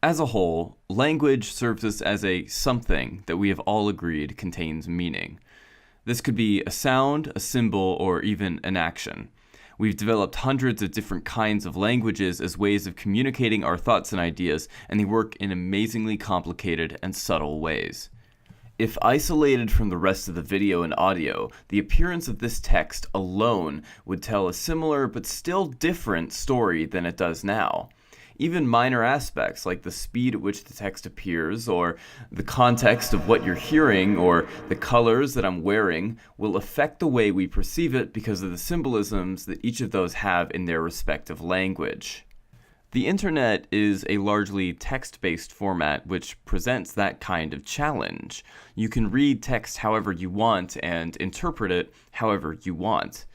As a whole, language serves us as a something that we have all agreed contains meaning. This could be a sound, a symbol, or even an action. We've developed hundreds of different kinds of languages as ways of communicating our thoughts and ideas, and they work in amazingly complicated and subtle ways. If isolated from the rest of the video and audio, the appearance of this text alone would tell a similar but still different story than it does now. Even minor aspects like the speed at which the text appears, or the context of what you're hearing, or the colors that I'm wearing will affect the way we perceive it because of the symbolisms that each of those have in their respective language. The internet is a largely text-based format which presents that kind of challenge. You can read text however you want and interpret it however you want.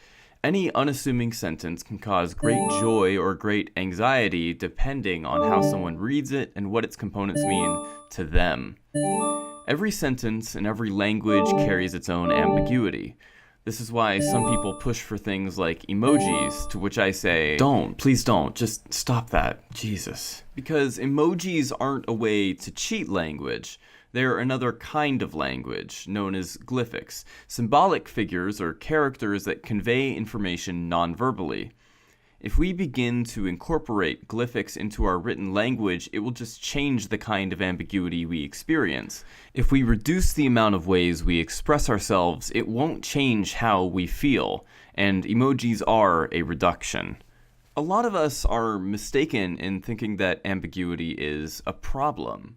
Any unassuming sentence can cause great joy or great anxiety depending on how someone reads it and what its components mean to them. Every sentence in every language carries its own ambiguity. This is why some people push for things like emojis, to which I say, don't, please don't, just stop that, Jesus. Because emojis aren't a way to cheat language. They're another kind of language, known as glyphics, symbolic figures or characters that convey information non-verbally. If we begin to incorporate glyphics into our written language, it will just change the kind of ambiguity we experience. If we reduce the amount of ways we express ourselves, it won't change how we feel, and emojis are a reduction. A lot of us are mistaken in thinking that ambiguity is a problem.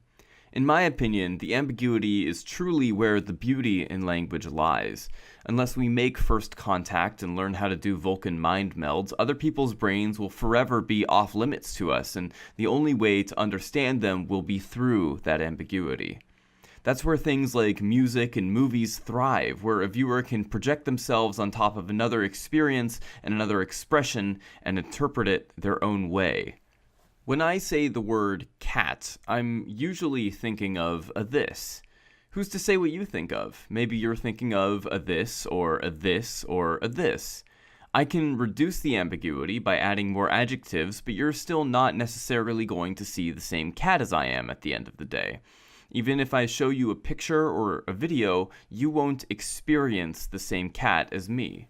In my opinion, the ambiguity is truly where the beauty in language lies. Unless we make first contact and learn how to do Vulcan mind melds, other people's brains will forever be off limits to us, and the only way to understand them will be through that ambiguity. That's where things like music and movies thrive, where a viewer can project themselves on top of another experience and another expression and interpret it their own way. When I say the word cat, I'm usually thinking of a this. Who's to say what you think of? Maybe you're thinking of a this, or a this, or a this. I can reduce the ambiguity by adding more adjectives, but you're still not necessarily going to see the same cat as I am at the end of the day. Even if I show you a picture or a video, you won't experience the same cat as me.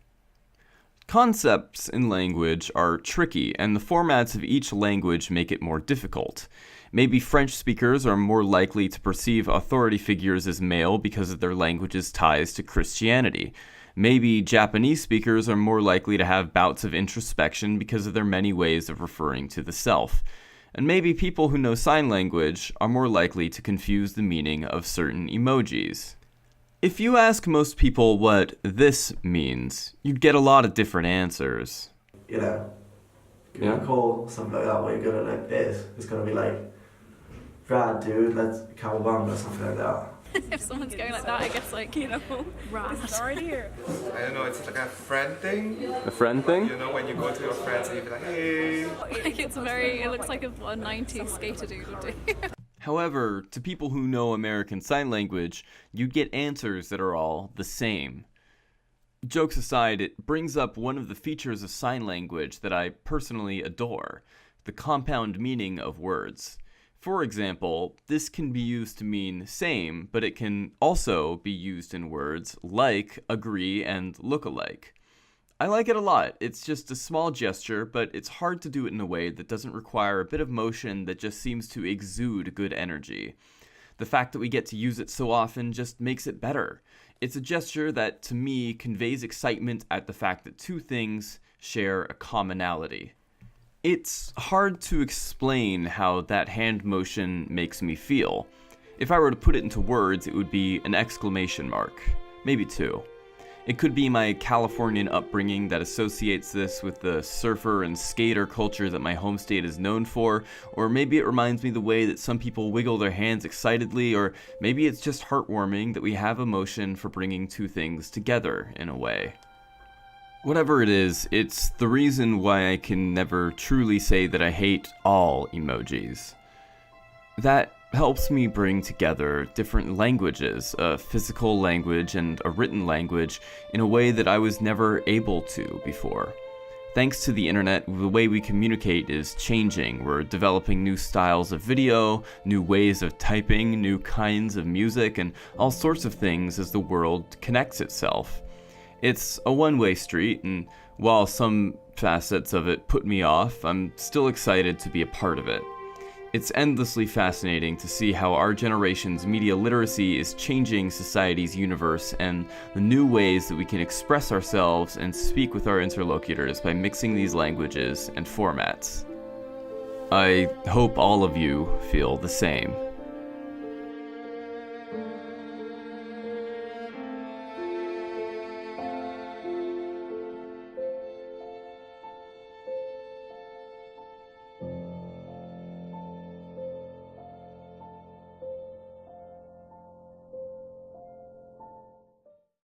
Concepts in language are tricky, and the formats of each language make it more difficult. Maybe French speakers are more likely to perceive authority figures as male because of their language's ties to Christianity. Maybe Japanese speakers are more likely to have bouts of introspection because of their many ways of referring to the self. And maybe people who know sign language are more likely to confuse the meaning of certain emojis. If you ask most people what this means, you'd get a lot of different answers. You know, you call something like that where you're gonna like this, it's gonna be like, Brad, dude, let's cowabunga or something like that. If someone's going like that, I guess right. Sorry here. I don't know, it's like a friend thing. A friend thing? You know, when you go to your friends and you be like, hey. It looks like a 90s skater dude would do. However, to people who know American Sign Language, you'd get answers that are all the same. Jokes aside, it brings up one of the features of sign language that I personally adore, the compound meaning of words. For example, this can be used to mean same, but it can also be used in words like agree and look alike. I like it a lot. It's just a small gesture, but it's hard to do it in a way that doesn't require a bit of motion that just seems to exude good energy. The fact that we get to use it so often just makes it better. It's a gesture that, to me, conveys excitement at the fact that two things share a commonality. It's hard to explain how that hand motion makes me feel. If I were to put it into words, it would be an exclamation mark. Maybe two. It could be my Californian upbringing that associates this with the surfer and skater culture that my home state is known for, or maybe it reminds me the way that some people wiggle their hands excitedly, or maybe it's just heartwarming that we have emotion for bringing two things together in a way. Whatever it is, it's the reason why I can never truly say that I hate all emojis. That helps me bring together different languages, a physical language and a written language, in a way that I was never able to before. Thanks to the internet, the way we communicate is changing. We're developing new styles of video, new ways of typing, new kinds of music, and all sorts of things as the world connects itself. It's a one-way street, and while some facets of it put me off, I'm still excited to be a part of it. It's endlessly fascinating to see how our generation's media literacy is changing society's universe and the new ways that we can express ourselves and speak with our interlocutors by mixing these languages and formats. I hope all of you feel the same.